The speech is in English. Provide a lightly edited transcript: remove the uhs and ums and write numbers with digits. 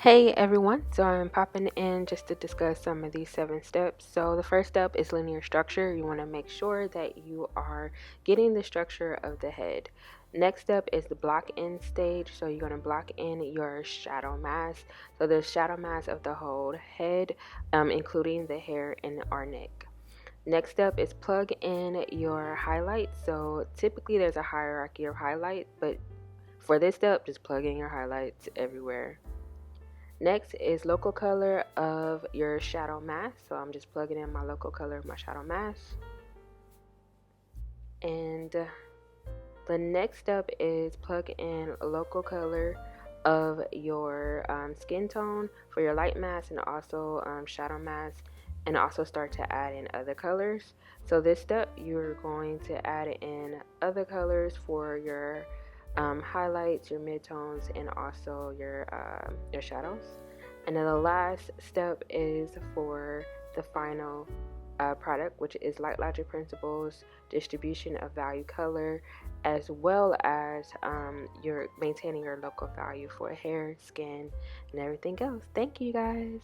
Hey everyone, so I'm popping in just to discuss some of these 7 steps. So, the first step is linear structure. You want to make sure that you are getting the structure of the head. Next step is the block in stage. So, you're going to block in your shadow mask. So, the shadow mask of the whole head, including the hair and our neck. Next step is plug in your highlights. So, typically there's a hierarchy of highlights, but for this step, just plug in your highlights everywhere. Next is local color of your shadow mask. So I'm just plugging in my local color of my shadow mask. And the next step is plug in a local color of your skin tone for your light mask and also shadow mask, and also start to add in other colors. So this step you're going to add in other colors for your highlights, your midtones, and also your shadows. And then the last step is for the final product, which is Light Logic Principles, distribution of value color, as well as your maintaining your local value for hair, skin, and everything else. Thank you guys.